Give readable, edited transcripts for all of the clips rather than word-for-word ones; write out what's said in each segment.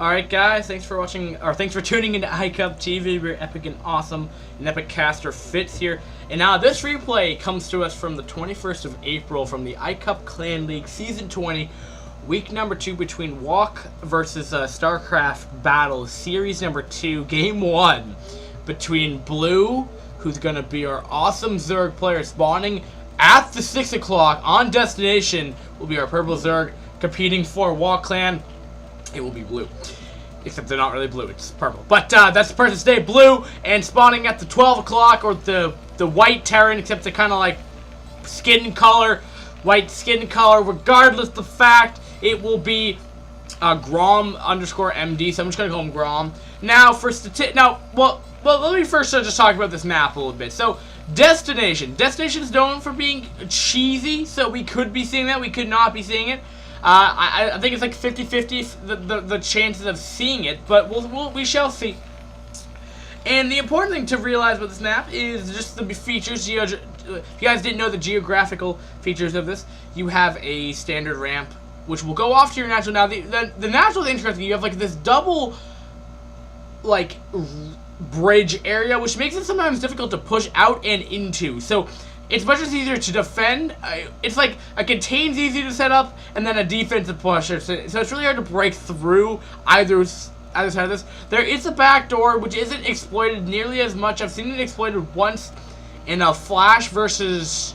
Alright guys, thanks for watching, or thanks for tuning into wOk.2. We're epic and awesome, and Epic Caster Fits here. And now this replay comes to us from the 21st of April from the wOk Clan League Season 20, Week number 2 between wOk versus StarCraft Battle, Series number 2, Game 1 between Blue, who's going to be our awesome Zerg player spawning at the 6 o'clock on destination, will be our purple Zerg competing for wOk Clan. It will be blue. Except they're not really blue, it's purple. But that's the person stay blue and spawning at the 12 o'clock or the white Terran, except they're kind of like skin color, white skin color. Regardless of the fact, it will be Grom _ MD, so I'm just gonna call him Grom. Now for well, let me first just talk about this map a little bit. So Destination is known for being cheesy, so we could be seeing that, we could not be seeing it. I think it's like 50-50 the chances of seeing it, but we shall see. And the important thing to realize about this map is just the features. If you guys didn't know the geographical features of this, you have a standard ramp, which will go off to your natural. Now, the natural is interesting. You have like this double, like, bridge area, which makes it sometimes difficult to push out and into. So it's much easier to defend. It's like a contain's easy to set up, and then a defensive pusher. So it's really hard to break through either side of this. There is a back door, which isn't exploited nearly as much. I've seen it exploited once in a Flash versus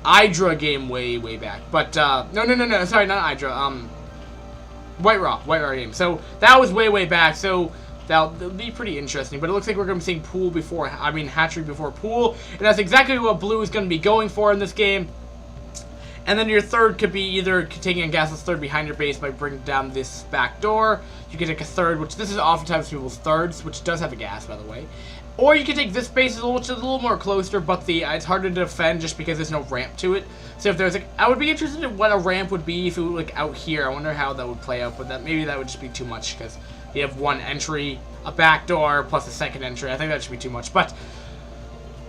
Hydra game way back. But no, sorry, not Hydra. White Raw game. So that was way back. So that'll be pretty interesting, but it looks like we're going to be seeing hatchery before pool, and that's exactly what Blue is going to be going for in this game. And then your third could be either taking a gasless third behind your base by bringing down this back door. You can take a third, which this is oftentimes people's thirds, which does have a gas, by the way. Or you can take this base, which is a little more closer, but it's harder to defend just because there's no ramp to it. So if there's I would be interested in what a ramp would be if it were like out here. I wonder how that would play out, but maybe that would just be too much because you have one entry, a back door, plus a second entry. I think that should be too much. But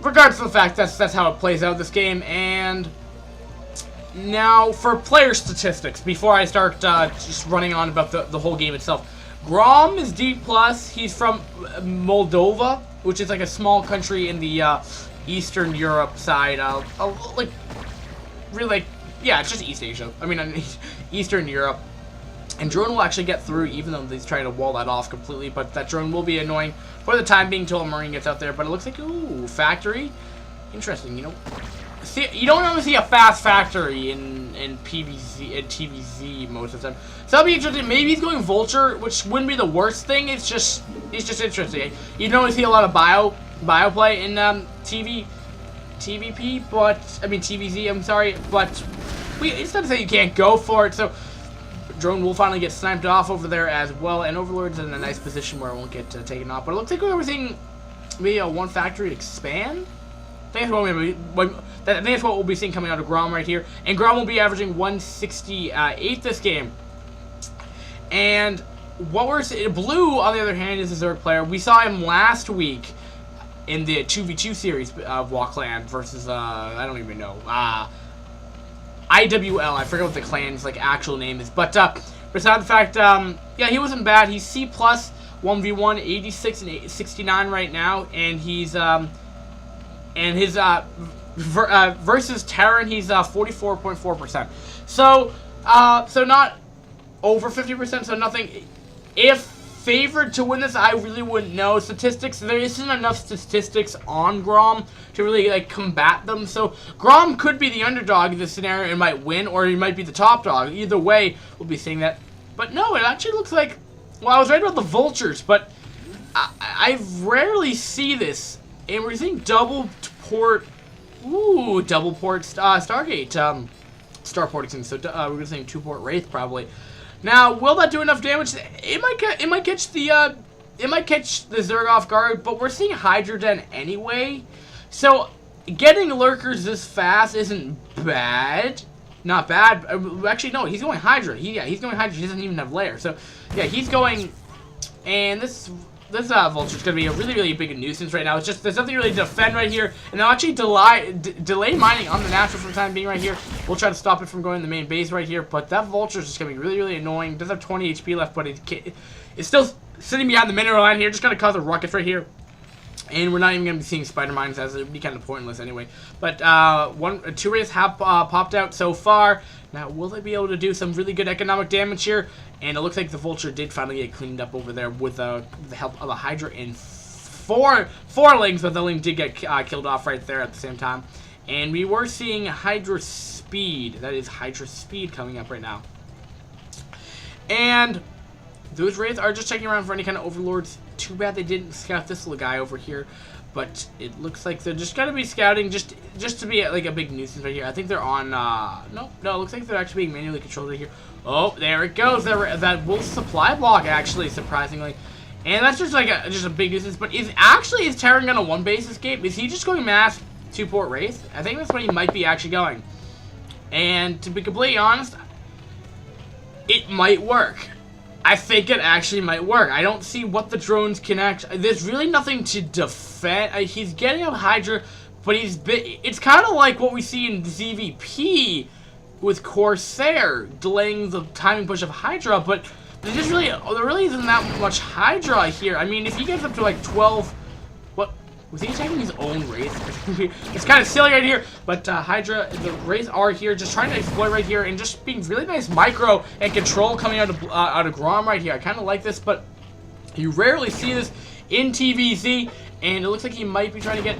regardless of the fact, that's how it plays out this game. And now for player statistics, before I start just running on about the whole game itself. Grom is D+. He's from Moldova, which is like a small country in the Eastern Europe side. Yeah, it's just East Asia. I mean, Eastern Europe. And drone will actually get through, even though he's trying to wall that off completely. But that drone will be annoying for the time being until a Marine gets out there. But it looks like, ooh, factory. Interesting, you know. See, you don't ever see a fast factory in PvZ and TvZ most of the time. So that'll be interesting. Maybe he's going Vulture, which wouldn't be the worst thing. It's just interesting. You don't see a lot of bio play in TVP, but I mean TvZ. I'm sorry, but it's not to say you can't go for it. So drone will finally get sniped off over there as well, and Overlord's in a nice position where it won't get taken off. But it looks like we're seeing maybe one factory expand. I think that's what we'll be seeing coming out of Grom right here. And Grom will be averaging 168 this game. And what we're seeing, Blue, on the other hand, is a Zerg player. We saw him last week in the 2v2 series of wOk Clan versus, I don't even know, IWL. I forget what the clan's actual name is. But besides the fact, yeah, he wasn't bad. He's C+, 1v1, 86 and 69 right now. And he's, and his versus Terran, he's 44.4%. So not over 50%. So nothing. If favored to win this, I really wouldn't know. Statistics, there isn't enough statistics on Grom to really combat them. So Grom could be the underdog in this scenario and might win, or he might be the top dog. Either way, we'll be seeing that. But no, it actually looks like. Well, I was right about the Vultures, but I rarely see this. And we're seeing double port Stargate, starporting. So we're gonna say 2-port Wraith probably. Now, will that do enough damage? It might catch the Zerg off guard, but we're seeing Hydra Den anyway. So getting lurkers this fast isn't bad. Not bad. Actually, no, he's going Hydra. He's going Hydra. He doesn't even have lair. So yeah, he's going, and this Vulture's gonna be a really big nuisance right now. It's just there's nothing really to defend right here, and they'll actually delay mining on the natural for the time being right here. We'll try to stop it from going to the main base right here, but that Vulture's just gonna be really annoying. It does have 20 HP left, but it's still sitting behind the mineral line here, just gonna cause a ruckus right here. And we're not even going to be seeing spider mines, as it would be kind of pointless anyway. But two wraiths have popped out so far. Now, will they be able to do some really good economic damage here? And it looks like the Vulture did finally get cleaned up over there with the help of a Hydra and four lings, but the ling did get killed off right there at the same time. And we were seeing Hydra Speed. That is Hydra Speed coming up right now. And those wraiths are just checking around for any kind of overlords. Too bad they didn't scout this little guy over here, but it looks like they're just gonna be scouting just to be like a big nuisance right here. I think they're on no, it looks like they're actually being manually controlled right here. Oh, there it goes. That wolf supply block, actually, surprisingly, and that's just like a big nuisance. But is Terran gonna one base escape? Is he just going mass 2-port wraith? I think that's what he might be actually going. And to be completely honest, it might work. I think it actually might work. I don't see what the drones can actually... There's really nothing to defend. He's getting up Hydra, but it's kind of like what we see in ZVP with Corsair, delaying the timing push of Hydra, but there really isn't that much Hydra here. I mean, if he gets up to like 12... What? Was he attacking his own Wraith? It's kind of silly right here, but Hydra, the Wraiths are here, just trying to exploit right here, and just being really nice micro and control coming out of Grom right here. I kind of like this, but you rarely see this in TVZ, and it looks like he might be trying to get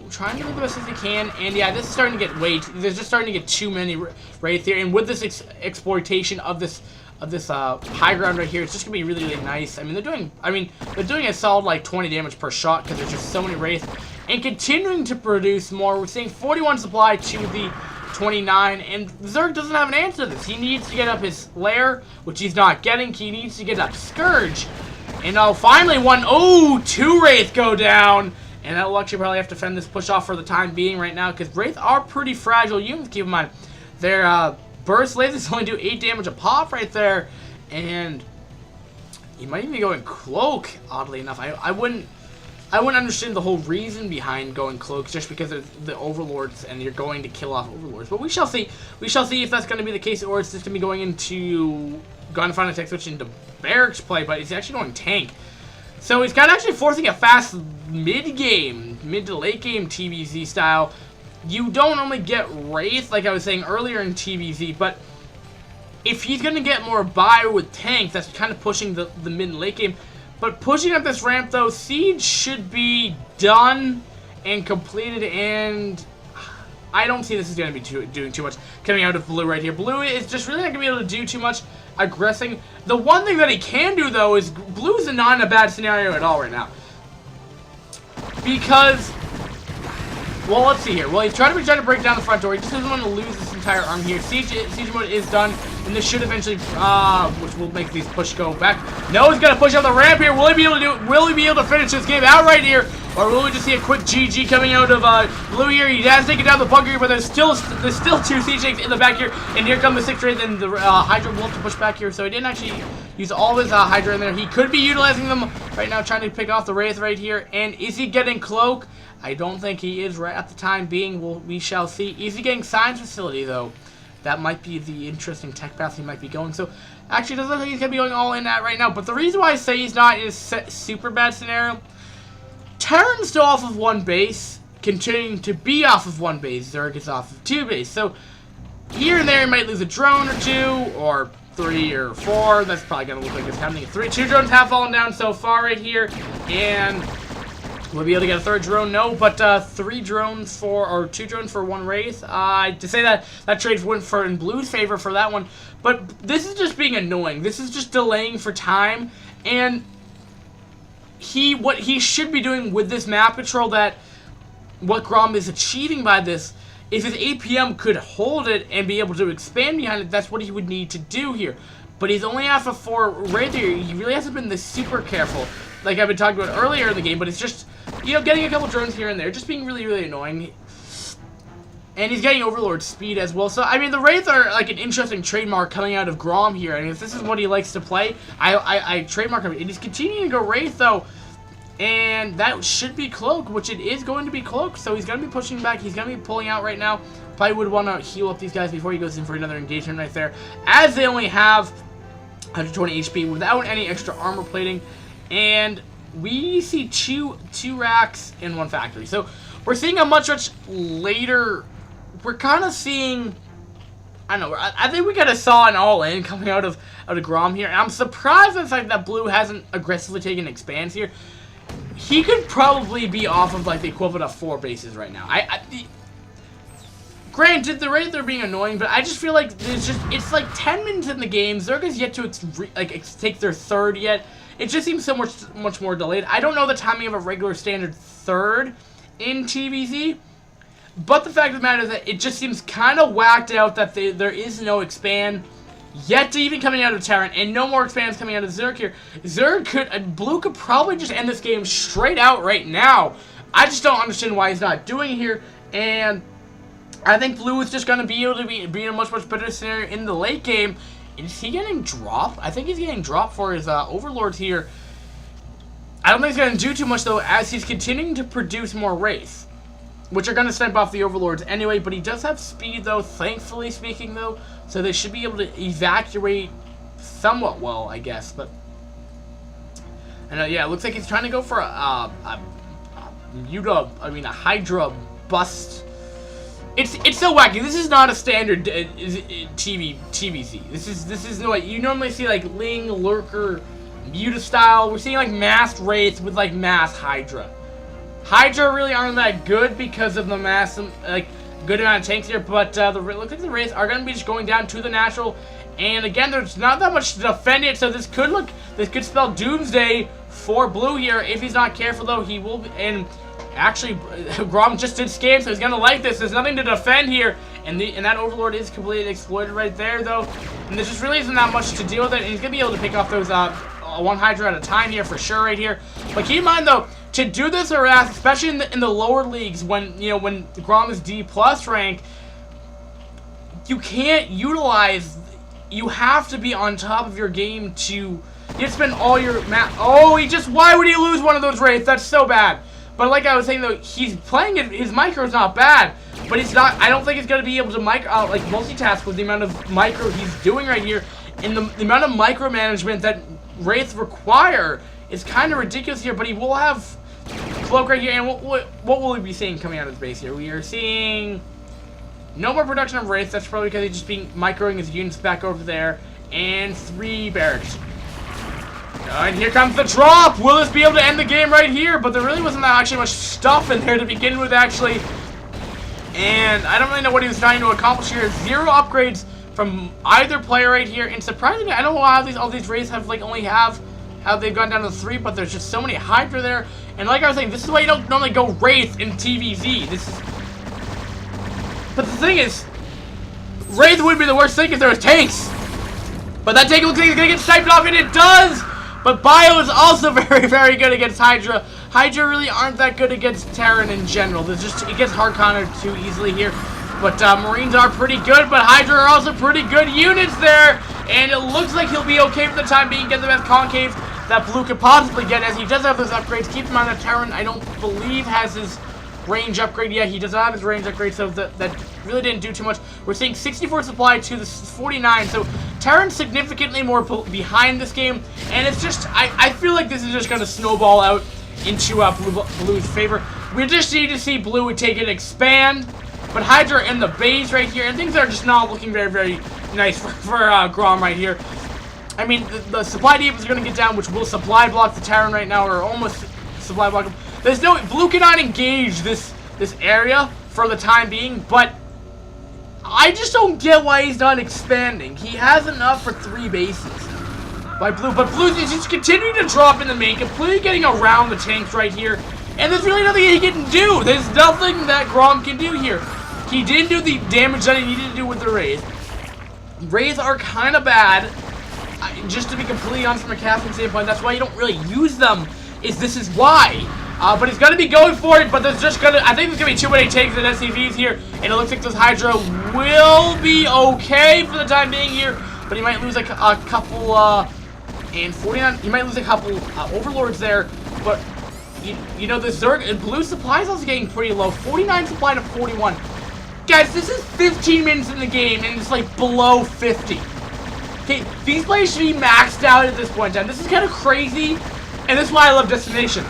trying to do the best as he can, and yeah, this is starting to get there's just starting to get too many Wraiths here, and with this exploitation of this high ground right here, it's just gonna be really nice. I mean, they're doing a solid like 20 damage per shot because there's just so many wraiths, and continuing to produce more. We're seeing 41 supply to the 29, and Zerg doesn't have an answer to this. He needs to get up his lair, which he's not getting. He needs to get up Scourge, and finally two wraiths go down, and that'll actually probably have to fend this push off for the time being right now, because wraiths are pretty fragile units. Keep in mind, they're burst lasers only do 8 damage a pop right there, and you might even be going Cloak, oddly enough. I wouldn't understand the whole reason behind going Cloak, just because of the Overlords and you're going to kill off Overlords. But we shall see. We shall see if that's going to be the case, or it's just going to be going into Gunfinder Tech Switch into Barracks play, but he's actually going Tank. So he's kind of actually forcing a fast mid to late game TVZ style. You don't normally get Wraith, like I was saying earlier in TVZ, but if he's going to get more buy with Tank, that's kind of pushing the mid and late game. But pushing up this ramp, though, Siege should be done and completed, and I don't see this is going to be doing too much coming out of Blue right here. Blue is just really not going to be able to do too much aggressing. The one thing that he can do, though, is Blue's not in a bad scenario at all right now. Because... well, let's see here. Well, he's trying to break down the front door. He just doesn't want to lose this entire arm here. Siege mode is done, and this should eventually, which will make these push go back. No, he's gonna push out the ramp here. Will he be able to do it? Will he be able to finish this game out right here, or will we just see a quick GG coming out of Blue here? He has taken down the bunker here, but there's still two Siege tanks in the back here, and here come the 6th Wraith and the Hydra will have to push back here. So he didn't actually use all of his Hydra in there. He could be utilizing them right now, trying to pick off the Wraith right here. And is he getting Cloak? I don't think he is right at the time being. We shall see. Is he getting Science Facility, though? That might be the interesting tech path he might be going. So, actually, doesn't look like he's going to be going all in at right now. But the reason why I say he's not is super bad scenario. Terran's still off of 1 base, continuing to be off of 1 base. Zerg is off of 2 base. So, here and there, he might lose a drone or 2, or 3 or 4. That's probably going to look like it's happening. 2 drones have fallen down so far right here. And... will we be able to get a 3rd drone? No, but 2 drones for 1 Wraith. To say that trade went in Blue's favor for that one, but this is just being annoying. This is just delaying for time, and what he should be doing with this map patrol, what Grom is achieving by this, if his APM could hold it and be able to expand behind it, that's what he would need to do here. But he's only after 4 Wraith here. He really hasn't been this super careful, like I've been talking about earlier in the game, but it's just, getting a couple drones here and there, just being really annoying. And he's getting Overlord speed as well. So, I mean, the Wraith are like an interesting trademark coming out of Grom here. And if this is what he likes to play, I trademark him. And he's continuing to go Wraith, though. And that should be Cloak, which it is going to be Cloak. So he's going to be pushing back. He's going to be pulling out right now. Probably would want to heal up these guys before he goes in for another engagement right there. As they only have 120 HP without any extra armor plating. And we see two racks in one factory. So we're seeing a much later... We're kind of seeing, I don't know, I think we kind of saw an all-in coming out of Grom here. And I'm surprised at the fact that Blue hasn't aggressively taken expands here. He could probably be off of like the equivalent of 4 bases right now. Granted, the Wraith are being annoying, but I just feel like it's like 10 minutes in the game. Zerga's yet to take their third yet. It just seems so much more delayed. I don't know the timing of a regular standard third in TVZ. But the fact of the matter is that it just seems kind of whacked out that there is no expand yet to even coming out of Terran, and no more expands coming out of Zerg here. Blue could probably just end this game straight out right now. I just don't understand why he's not doing it here, and I think Blue is just going to be able to be in a much better scenario in the late game. Is he getting dropped? I think he's getting dropped for his Overlords here. I don't think he's going to do too much, though, as he's continuing to produce more Wraiths, which are going to snipe off the Overlords anyway, but he does have speed, though, thankfully speaking, though, so they should be able to evacuate somewhat well, I guess, but, and yeah, it looks like he's trying to go for a Hydra bust. It's so wacky. This is not a standard TVZ. This is no, you normally see, like, Ling, Lurker, Muta style. We're seeing, like, masked Wraiths with, like, masked Hydra. Hydra really aren't that good because of the good amount of tanks here, but it looks like the Wraiths are going to be just going down to the natural, and again, there's not that much to defend it, so this could spell doomsday for Blue here. If he's not careful, though, he will be, and actually, Grom just did scan, so he's going to like this. There's nothing to defend here, and that Overlord is completely exploited right there, though, and there just really isn't that much to deal with it, and he's going to be able to pick off those one Hydra at a time here for sure right here. But keep in mind, though, to do this harass, especially in the lower leagues, when Grom is D+ rank, you can't utilize. You have to be on top of your game to spend all your Oh, why would he lose one of those Wraiths? That's so bad. But like I was saying, though, he's playing it. His micro is not bad, but he's not. I don't think he's gonna be able to multitask with the amount of micro he's doing right here, and the amount of micromanagement that Wraiths require is kind of ridiculous here. But he will have Cloak right here, and what will we be seeing coming out of his base here? We are seeing no more production of Wraiths. That's probably because he's just being microing his units back over there, and 3 barracks. And here comes the drop! Will this be able to end the game right here? But there really wasn't actually much stuff in there to begin with, actually. And I don't really know what he was trying to accomplish here. 0 upgrades from either player right here. And surprisingly, I don't know how all these Wraiths have how they've gone down to 3, but there's just so many Hydra there. And like I was saying, this is why you don't normally go Wraith in TVZ. But the thing is, Wraith would be the worst thing if there was tanks. But that tank looks like it's going to get sniped off, and it does! But Bio is also very good against Hydra. Hydra really aren't that good against Terran in general. It gets hard countered too easily here. But Marines are pretty good, but Hydra are also pretty good units there. And it looks like he'll be okay for the time being. Get the best concave that Blue could possibly get, as he does have those upgrades. Keep in mind that Terran, I don't believe, has his range upgrade yet. He does not have his range upgrade, so that really didn't do too much. We're seeing 64 supply to the 49, so Terran's significantly more behind this game, and it's just, I feel like this is just going to snowball out into Blue's favor. We just need to see Blue would take an expand, but Hydra in the base right here, and things are just not looking very nice for Grom right here. I mean, the supply depot is going to get down, which will supply block the Terran right now, or almost supply block him. There's no, Blue cannot engage this area for the time being, but I just don't get why he's not expanding. He has enough for 3 bases by Blue, but Blue is just continuing to drop in the main, completely getting around the tanks right here, and there's really nothing he can do. There's nothing that Grom can do here. He didn't do the damage that he needed to do with the Wraith. Wraiths are kind of bad, just to be completely honest from a casting standpoint. That's why you don't really use them, this is why. But he's going to be going for it, but there's just going to... I think there's going to be too many takes and SCVs here, and it looks like this Hydra will be okay for the time being here, but he might lose like a couple, and 49... He might lose a couple Overlords there, but, you know, the Zerg... Blue supply is also getting pretty low. 49 supply to 41. Guys, this is 15 minutes in the game, and it's like below 50. Okay, these players should be maxed out at this point in time. This is kind of crazy, and this is why I love Destination.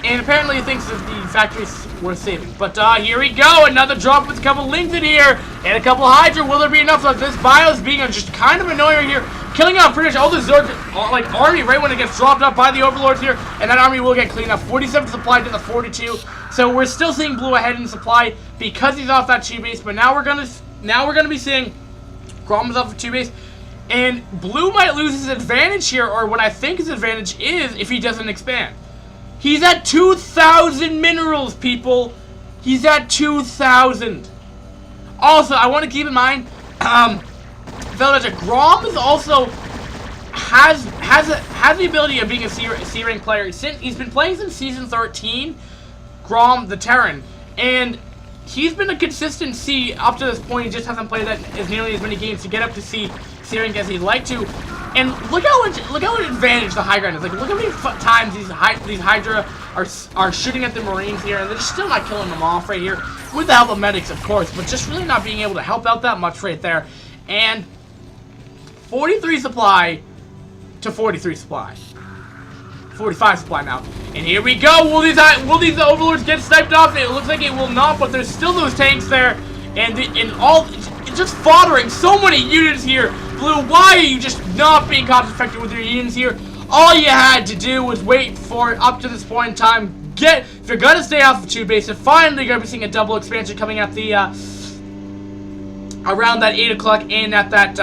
And apparently he thinks that the factory's worth saving. But here we go, another drop with a couple Lings in here, and a couple Hydra. Will there be enough of this Bios being just kind of annoying right here, killing out pretty much all the Zerg, like, army right when it gets dropped up by the Overlords here, and that army will get cleaned up. 47 supply to the 42, so we're still seeing Blue ahead in supply because he's off that 2 base, but now we're gonna be seeing Grom is off the 2 base, and Blue might lose his advantage here, or what I think his advantage is if he doesn't expand. He's at 2,000 minerals, people. He's at 2,000. Also, I want to keep in mind, Village Grom is also has the ability of being a C rank player. He's been playing since season 13. Grom the Terran, and he's been a consistent C up to this point. He just hasn't played that as nearly as many games to get up to C rank as he'd like to. And look how advantage the high ground is. Like, look how many times these Hydra are shooting at the Marines here, and they're still not killing them off right here, with the help of medics, of course, but just really not being able to help out that much right there. And 43 supply to 43 supply. 45 supply now. And here we go. Will these Overlords get sniped off? It looks like it will not, but there's still those tanks there, and it's just foddering so many units here. Blue, why are you just not being cost effective with your units here? All you had to do was wait for it up to this point in time. If you're gonna stay off the 2 base, and finally you're gonna be seeing a double expansion coming at the around that 8 o'clock and at that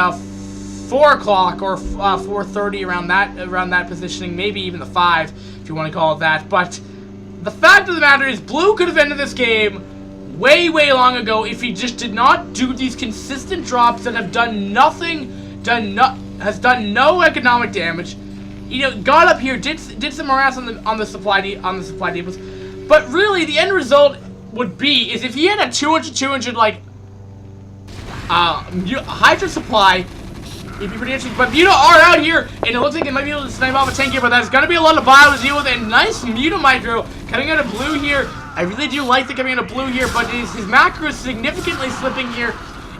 4 o'clock or 4:30 around that positioning, maybe even the 5 if you want to call it that. But the fact of the matter is, Blue could have ended this game way long ago if he just did not do these consistent drops that have done nothing. Has done no economic damage. You know, got up here, did some harass on the supply depots, but really the end result would be is if he had a 200 like Hydra supply, it'd be pretty interesting. But Muta are out here, and it looks like they might be able to snipe off a tank here, but there's gonna be a lot of bio to deal with. And nice Muta micro coming out of Blue here. I really do like the coming out of Blue here, but his macro is significantly slipping here.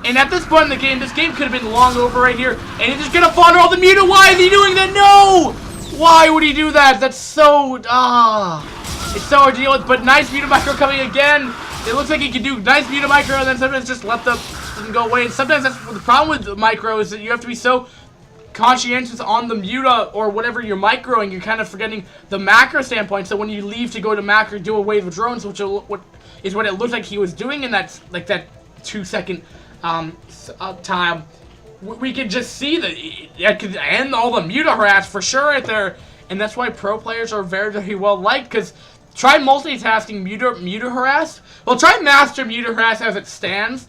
And at this point in the game, this game could have been long over right here. And he's just gonna fodder all the Muta. Why is he doing that? No! Why would he do that? That's so, it's so hard to deal with. But nice Muta micro coming again. It looks like he can do nice Muta micro, and then sometimes just let them go away. And sometimes that's the problem with the micro, is that you have to be so conscientious on the Muta or whatever you're microing, you're kind of forgetting the macro standpoint. So when you leave to go to macro, do a wave of drones, which is what it looks like he was doing in that 2-second time, we could just see that it could end all the Muta harass for sure right there. And that's why pro players are very well liked, because try multitasking Muta harass. Well, try master Muta harass as it stands,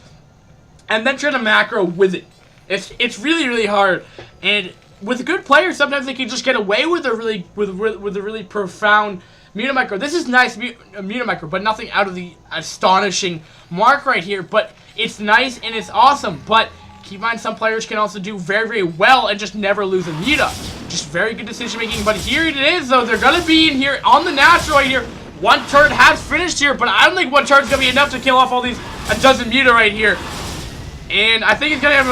and then try to macro with it. It's really hard, and with good players, sometimes they can just get away with a really profound Muta micro. This is nice Muta micro, but nothing out of the astonishing mark right here. But it's nice and it's awesome. But keep in mind, some players can also do very well and just never lose a Muta. Just very good decision making. But here it is, though. They're gonna be in here on the natural right here. One turret has finished here, but I don't think one turret's gonna be enough to kill off all these a dozen Muta right here. And I think he's gonna have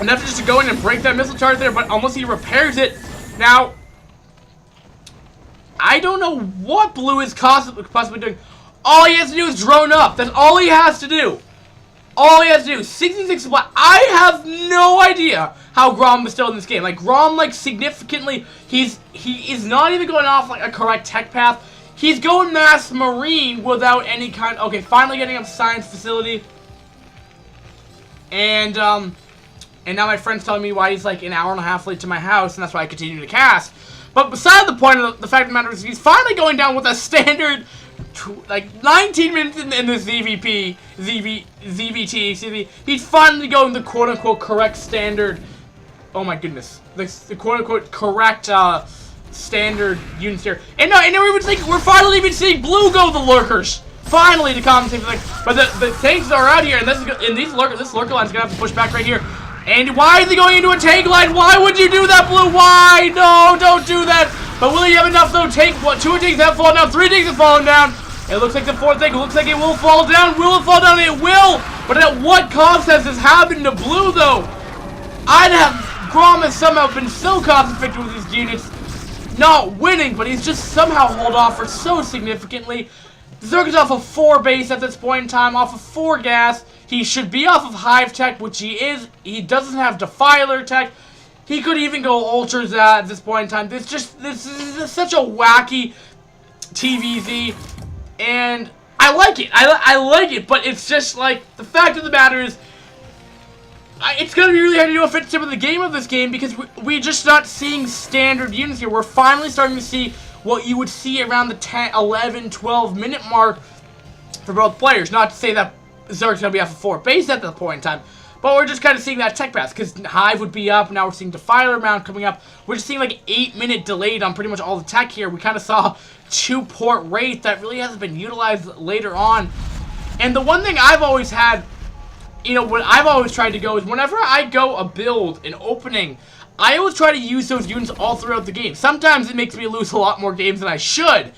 enough just to go in and break that missile turret there, but unless he repairs it. Now, I don't know what Blue is possibly doing. All he has to do is drone up. That's all he has to do. All he has to do. 66 supply. I have no idea how Grom is still in this game. Like, Grom, like, significantly, he is not even going off, like, a correct tech path. He's going mass marine without any kind. Okay, finally getting up science facility. And now my friend's telling me why he's like an hour and a half late to my house, and that's why I continue to cast. But beside the point of the fact of the matter is, he's finally going down with a standard, like 19 minutes in this ZVT, excuse me. He's finally going the quote-unquote correct standard. Oh my goodness, the quote-unquote correct standard units here. And we're finally even seeing blue go the lurkers. Finally, to compensate for the, but the tanks are out here, and this lurker line's gonna have to push back right here. And why are they going into a tank line? Why would you do that, blue? Why? No, don't do that. But will he have enough though? Two tanks have fallen down, 3 tanks have fallen down. It looks like the 4th tank looks like it will fall down. Will it fall down? It will. But at what cost has this happened to blue though? I'd have Grom has somehow been so cost-effective with his units, not winning, but he's just somehow hold off for so significantly. Zerg's off of 4 base at this point in time, off of 4 gas. He should be off of Hive Tech, which he is. He doesn't have Defiler Tech. He could even go Ultras at this point in time. This is such a wacky TVZ, and I like it. I like it, but it's just like, the fact of the matter is, it's going to be really hard to do a fit tip of the game of this game because we're just not seeing standard units here. We're finally starting to see what you would see around the 10, 11, 12 minute mark for both players. Not to say that Zerg's going to be off of 4 base at that point in time, but we're just kind of seeing that tech pass because Hive would be up. Now we're seeing Defiler Mount coming up. We're just seeing like 8-minute delayed on pretty much all the tech here. We kind of saw 2-port rate that really hasn't been utilized later on. And the one thing I've always had, you know, what I've always tried to go is whenever I go a build, an opening, I always try to use those units all throughout the game. Sometimes it makes me lose a lot more games than I should,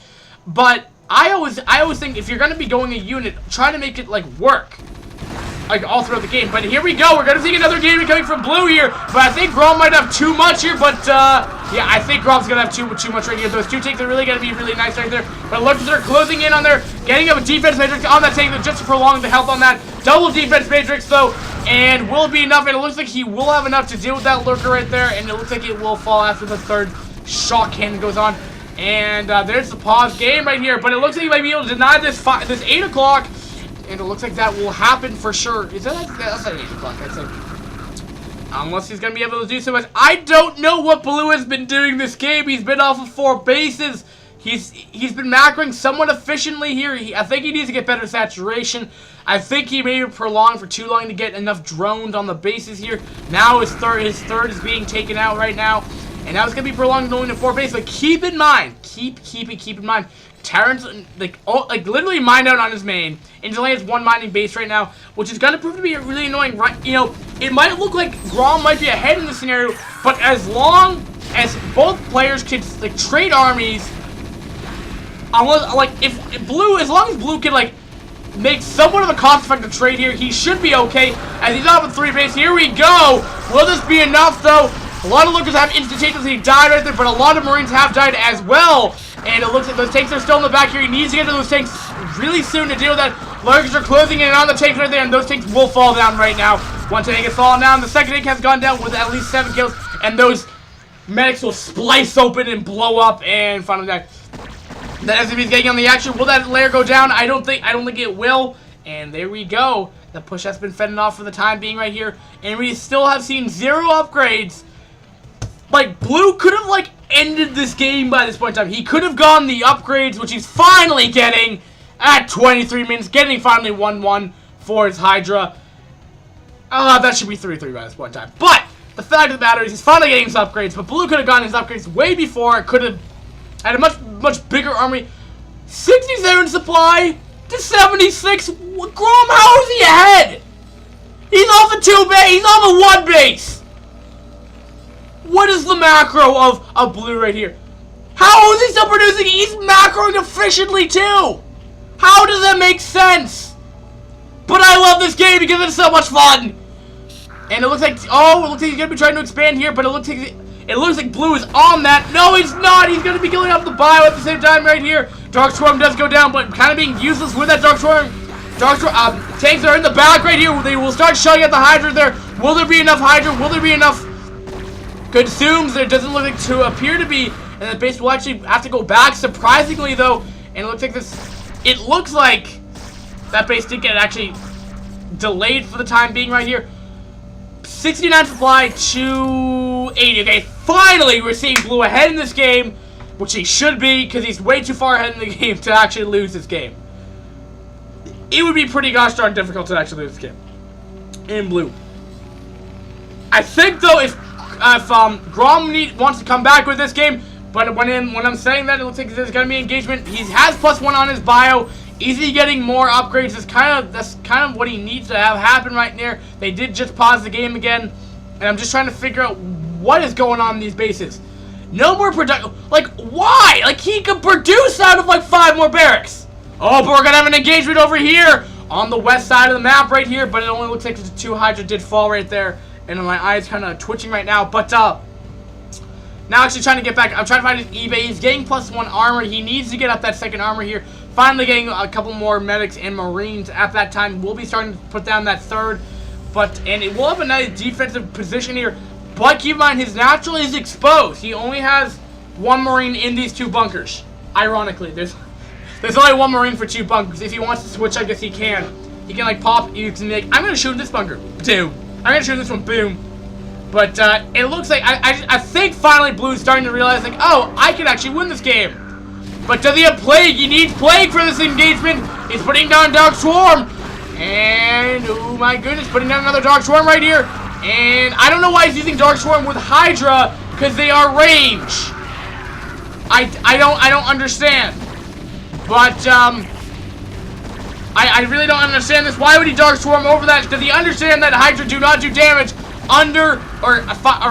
but I always think if you're going to be going a unit, try to make it, like, work. Like, all throughout the game. But here we go. We're going to see another game coming from blue here. But I think Grom might have too much here. But, yeah, I think Grom's going to have too much right here. Those 2 tanks are really going to be really nice right there. But Lurkers are closing in on there. Getting up a defense matrix on that tank just to prolong the health on that. Double defense matrix, though. And will it be enough? And it looks like he will have enough to deal with that Lurker right there. And it looks like it will fall after the 3rd shock cannon goes on. And there's the pause game right here. But it looks like he might be able to deny this 8 o'clock. And it looks like that will happen for sure. Is that that's at 8 o'clock, I'd say. Unless he's going to be able to do so much. I don't know what blue has been doing this game. He's been off of 4 bases. He's been macroing somewhat efficiently here. I think he needs to get better saturation. I think he may have prolonged for too long to get enough droned on the bases here. Now his third is being taken out right now. And now it's going to be prolonged only to 4 bases. But keep in mind, keep in mind, Terrence, like literally mined out on his main, and he only has 1 mining base right now, which is going to prove to be really annoying, right? You know, it might look like Grom might be ahead in this scenario, but as long as both players can, like, trade armies, unless, like, if blue, as long as blue can, like, make somewhat of a cost-effective trade here, he should be okay, as he's off of 3 base. Here we go! Will this be enough, though? A lot of Lurkers have instantaneously died right there, but a lot of Marines have died as well. And it looks like those tanks are still in the back here. He needs to get to those tanks really soon to deal with that. Lurkers are closing in on the tanks right there, and those tanks will fall down right now. One tank has fallen down. The second tank has gone down with at least 7 kills, and those medics will splice open and blow up and finally die. The SCB is getting on the action. Will that layer go down? I don't think it will. And there we go. The push has been fending off for the time being right here, and we still have seen 0 upgrades. Like, blue could have, like, ended this game by this point in time. He could have gotten the upgrades, which he's finally getting at 23 minutes, getting finally 1-1 for his Hydra. That should be 3-3 by this point in time. But the fact of the matter is he's finally getting his upgrades, but blue could have gotten his upgrades way before. Could have had a much bigger army. 67 supply to 76. Grom, how is he ahead? He's off of 2 base. He's off of 1 base. What is the macro of blue right here? How is he still producing? He's macroing efficiently too. How does that make sense? But I love this game because it's so much fun. And it looks like, oh, it looks like he's gonna be trying to expand here, but it looks like blue is on that. No, he's not. He's gonna be killing off the bio at the same time right here. Dark Swarm does go down, but kind of being useless with that Dark Swarm. Tanks are in the back right here. They will start showing at the Hydra there. Will there be enough Hydra? Will there be enough consumes? There doesn't look like to appear to be, and the base will actually have to go back, surprisingly though, and it looks like that base did get actually delayed for the time being right here. 69 supply to 80. Okay, finally we're seeing blue ahead in this game, which he should be, because he's way too far ahead in the game to actually lose this game. It would be pretty gosh darn difficult to actually lose this game in blue. I think though, if Grom wants to come back with this game, But when I'm saying that, it looks like there's gonna be engagement. He has +1 on his bio. Is he getting more upgrades? That's kind of what he needs to have happen right there. They did just pause the game again, and I'm just trying to figure out what is going on in these bases. No more production. Like, why? Like, he could produce out of like 5 more barracks. Oh, but we're gonna have an engagement over here on the west side of the map right here. But it only looks like the 2 Hydra did fall right there, and my eyes kind of twitching right now. But now actually trying to get back. I'm trying to find his eBay. He's getting +1 armor. He needs to get up that 2nd armor here. Finally getting a couple more medics and marines at that time. We'll be starting to put down that 3rd. And it will have a nice defensive position here. But keep in mind, his natural is exposed. He only has 1 marine in these 2 bunkers. Ironically, there's only 1 marine for 2 bunkers. If he wants to switch, I guess he can. He can like pop. You can be like, I'm gonna shoot this bunker. Boom. I'm gonna shoot this one. Boom. But it looks like I think finally Blue's starting to realize like, oh, I can actually win this game. But does he have Plague? He needs Plague for this engagement. He's putting down Dark Swarm. And, oh my goodness, putting down another Dark Swarm right here. And I don't know why he's using Dark Swarm with Hydra, because they are range. I don't understand. But, I really don't understand this. Why would he Dark Swarm over that? Does he understand that Hydra do not do damage under or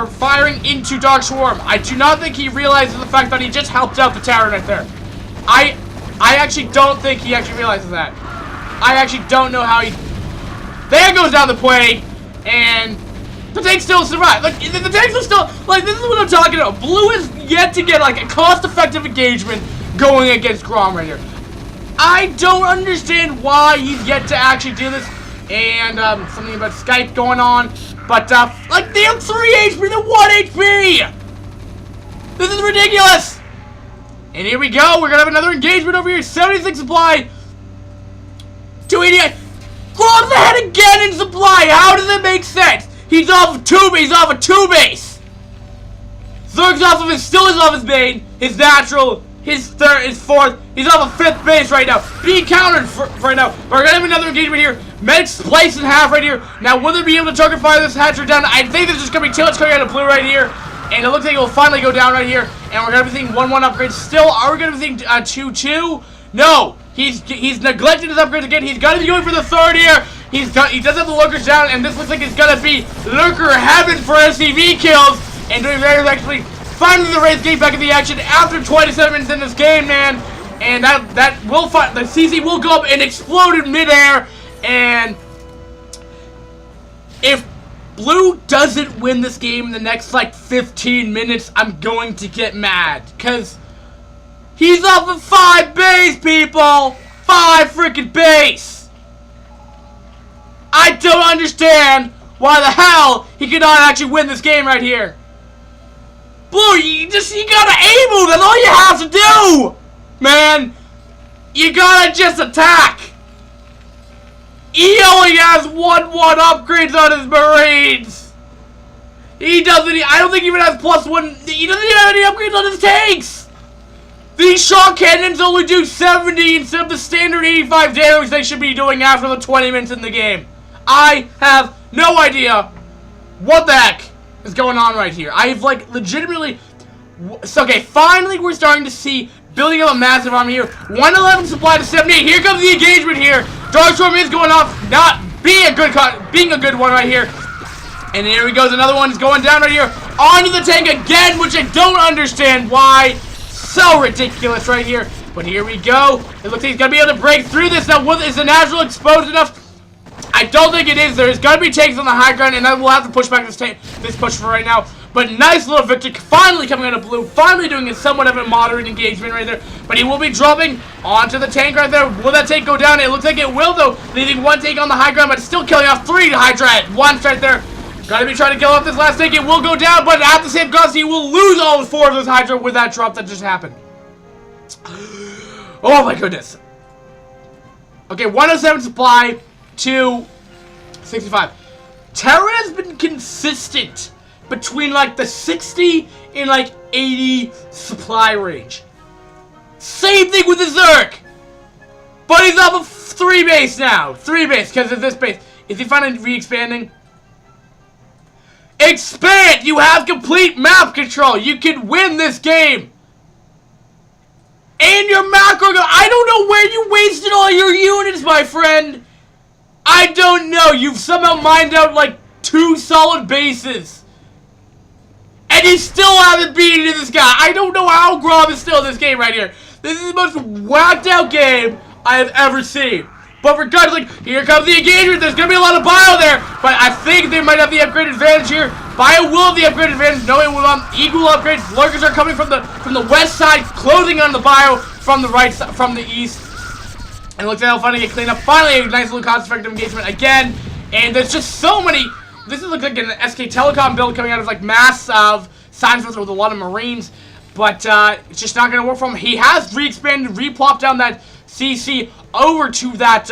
firing into Dark Swarm? I do not think he realizes the fact that he just helped out the Terran right there. I actually don't think he actually realizes that. I actually don't know how he... There goes down the Plague, and the tank still survived. Like, the tanks are still... Like, this is what I'm talking about. Blue is yet to get, like, a cost-effective engagement going against Grom right here. I don't understand why he's yet to actually do this. And, something about Skype going on. But, like, they have 3 HP, they're 1 HP! This is ridiculous! And here we go, we're gonna have another engagement over here. 76 supply. 288. Grom's ahead again in supply. How does it make sense? He's off of 2 base. He's off of 2 base. Zerg's off of his, still is off his main, his natural, his 3rd, his 4th. He's off of 5th base right now. Being countered right now. We're gonna have another engagement here. Medic's spliced in half right here. Now, will they be able to target fire this hatcher down? I think there's just gonna be tillage coming out of Blue right here. And it looks like it will finally go down right here. And we're going to be seeing 1-1 upgrades. Still, are we going to be seeing 2-2? No. He's neglected his upgrades again. He's going to be going for the 3rd here. He does have the lurkers down. And this looks like it's going to be lurker heaven for SCB kills. And doing very actually finding the Wraith getting back in the action after 27 minutes in this game, man. And that will find... The CC will go up and explode in midair. And if Blue doesn't win this game in the next, like, 15 minutes, I'm going to get mad. Because he's off of 5 base, people! 5 freaking base! I don't understand why the hell he cannot actually win this game right here. Blue, you gotta aim him! That's all you have to do! Man, you gotta just attack! He only has 1-1 upgrades on his Marines! He doesn't, I don't think he even has +1, he doesn't even have any upgrades on his tanks! These shock cannons only do 70 instead of the standard 85 damage they should be doing after the 20 minutes in the game. I have no idea what the heck is going on right here. I've, like, legitimately... So, okay, finally we're starting to see building up a massive army here. 111 supply to 78. Here comes the engagement here. Darkstorm is going off, not being a good one right here. And here he goes, another one is going down right here. Onto the tank again, which I don't understand why. So ridiculous right here. But here we go. It looks like he's going to be able to break through this. Now, is the natural exposed enough? I don't think it is. There's going to be tanks on the high ground, and then we'll have to push back this push for right now. But nice little victory, finally coming out of Blue, finally doing a somewhat of a moderate engagement right there. But he will be dropping onto the tank right there. Will that tank go down? It looks like it will, though, leaving 1 tank on the high ground, but still killing off 3 Hydra at once right there. Gotta be trying to kill off this last tank. It will go down, but at the same cost, he will lose all 4 of those Hydra with that drop that just happened. Oh my goodness. Okay, 107 supply to 65. Terra has been consistent between like the 60 and like 80 supply range. Same thing with the Zerg. But he's off of 3 base now. 3 base because of this base. Is he finally re-expanding? Expand! You have complete map control. You can win this game. And your macro go. I don't know where you wasted all your units, my friend. I don't know. You've somehow mined out like 2 solid bases. And you still haven't beaten this guy. I don't know how Grom is still in this game right here. This is the most whacked out game I have ever seen. But regardless, like, here comes the engagement. There's going to be a lot of bio there. But I think they might have the upgrade advantage here. Bio will have the upgrade advantage, knowing we'll have equal upgrades. Lurkers are coming from the west side, closing on the bio from the right side, from the east. And it looks like they'll finally get cleaned up. Finally, a nice little cost-effective engagement again. And there's just so many. This looks like an SK Telecom build coming out of like massive science with a lot of Marines. But it's just not going to work for him. He has re-expanded, re-plopped down that CC over to that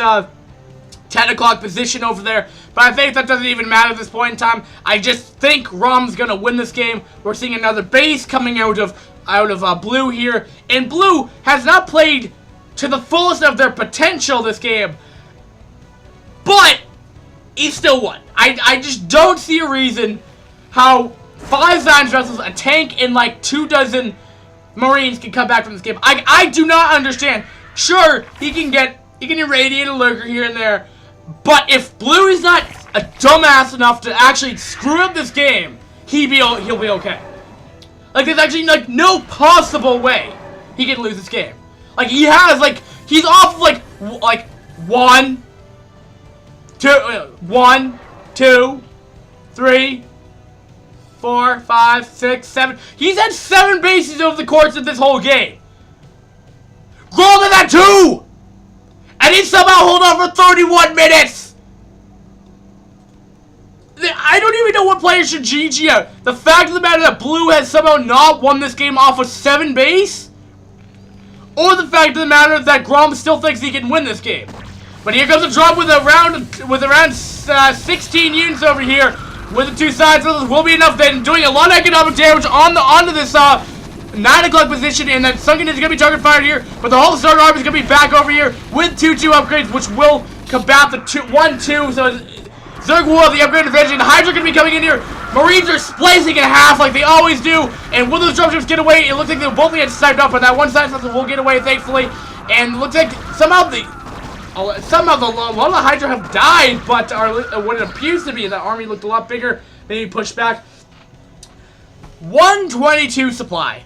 10 o'clock position over there. But I think that doesn't even matter at this point in time. I just think Rom's going to win this game. We're seeing another base coming out of Blue here. And Blue has not played to the fullest of their potential this game. But he still won. I just don't see a reason how 5 science vessels, a tank, and like 24 Marines can come back from this game. I do not understand. Sure, he can irradiate a lurker here and there, but if Blue is not a dumbass enough to actually screw up this game, he'll be okay. Like, there's actually like no possible way he can lose this game. Like, he's off of like 1, 2, 3, 4, 5, 6, 7. He's had 7 bases over the course of this whole game. Grom is at 2! And he somehow hold on for 31 minutes! I don't even know what player should GG out. The fact of the matter that Blue has somehow not won this game off of 7 base? Or the fact of the matter that Grom still thinks he can win this game. But here comes a drop with around 16 units over here. With the 2 sides, so this will be enough. Then doing a lot of economic damage onto this 9 o'clock position, and then Sunken is going to be target fired here. But the whole starter army is going to be back over here with 2-2 upgrades, which will combat the 1-2. So Zerg will have the upgrade advantage, and Hydra going to be coming in here. Marines are splicing in half like they always do, and will those dropships get away? It looks like they'll both get sniped up, but that one side will get away, thankfully. And it looks like somehow a lot of the Hydra have died, but what it appears to be, the army looked a lot bigger. Maybe pushed back. 122 supply.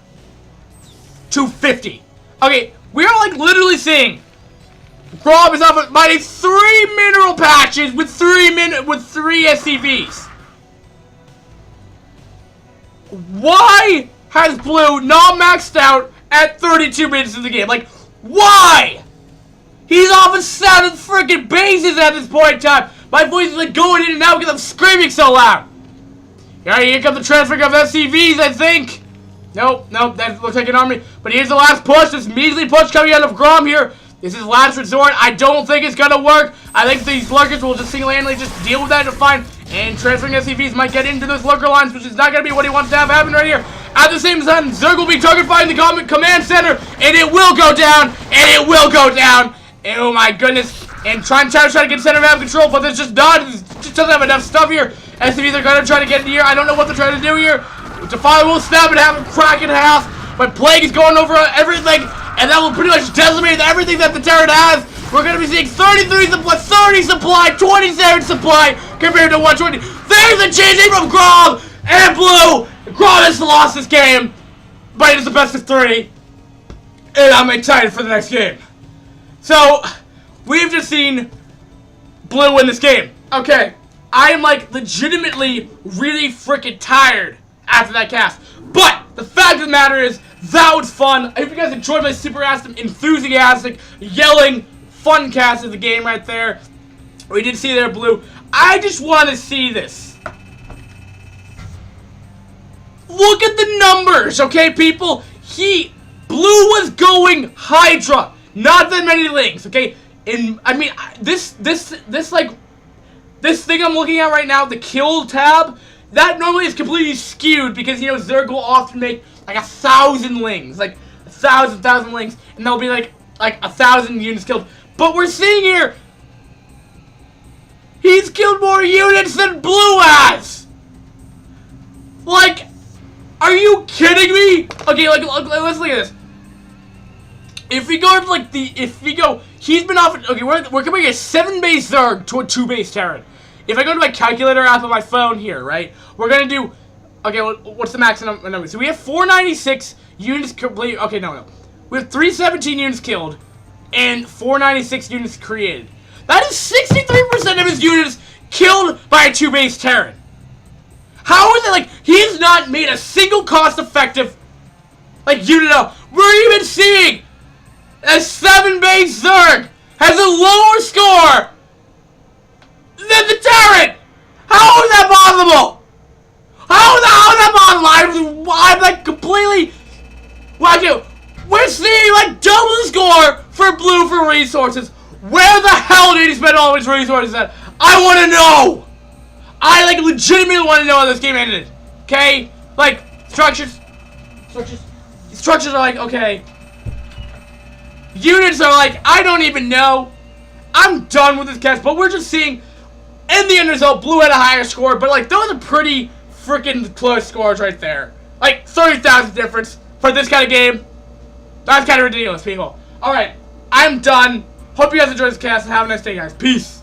250. Okay, we are like literally seeing Grom is off mining 3 mineral patches with 3 SCVs. Why has Blue not maxed out at 32 minutes of the game? Like, why? He's off of 7 freaking bases at this point in time. My voice is like going in and out because I'm screaming so loud. Alright, here comes the transfer of SCVs, I think. Nope, that looks like an army. But here's the last push, this measly push coming out of Grom here. This is last resort. I don't think it's gonna work. I think these lurkers will just single-handedly just deal with that and fine. And transferring SCVs might get into those lurker lines, which is not gonna be what he wants to have happen right here. At the same time, Zerg will be target firing the command center, and it will go down, and it will go down. Oh my goodness. And try to get center map control, but there's just not, it just doesn't have enough stuff here. SCVs are gonna try to get in here. I don't know what they're trying to do here. Defy will snap and have him crack in half. But Plague is going over everything, and that will pretty much decimate everything that the Terran has. We're gonna be seeing 33 supply, 30 supply, 27 supply compared to 120. There's a changing from Grom and Blue. Grom has lost this game, but it's the best of 3. And I'm excited for the next game. So, we've just seen Blue win this game. Okay, I am like legitimately really freaking tired after that cast. But the fact of the matter is, that was fun. I hope you guys enjoyed my super awesome, enthusiastic, yelling, fun cast of the game right there. We did see there Blue. I just want to see this. Look at the numbers, okay, people? Blue was going Hydra. Not that many links, okay? And I mean, this thing I'm looking at right now, the kill tab, that normally is completely skewed because, you know, Zerg will often make like 1,000 lings, like 1,000 lings, and there'll be like 1,000 units killed. But we're seeing here, he's killed more units than Blue has. Like, are you kidding me? Okay, like let's look at this. If we go to like he's been off. Okay, we're comparing a 7-base Zerg to a 2-base Terran. If I go to my calculator app on my phone here, right, we're gonna do. Okay, what's the maximum number? So we have 496 units complete. Okay, no. We have 317 units killed and 496 units created. That is 63% of his units killed by a 2-base Terran. How is it like he's not made a single cost-effective like unit up? We're even seeing a 7-base Zerg has a lower score than the Terran. How is that possible? How is that possible? I'm like completely. Well, we're seeing like double the score for blue for resources. Where the hell did he spend all of his resources at? I want to know. I like legitimately want to know how this game ended. Okay, like structures are like okay. Units are like I don't even know. I'm done with this cast, but we're just seeing in the end result, blue had a higher score, but like those are pretty freaking close scores right there. Like 30,000 difference for this kind of game. That's kind of ridiculous, people. Alright, I'm done. Hope you guys enjoyed this cast and have a nice day, guys. Peace.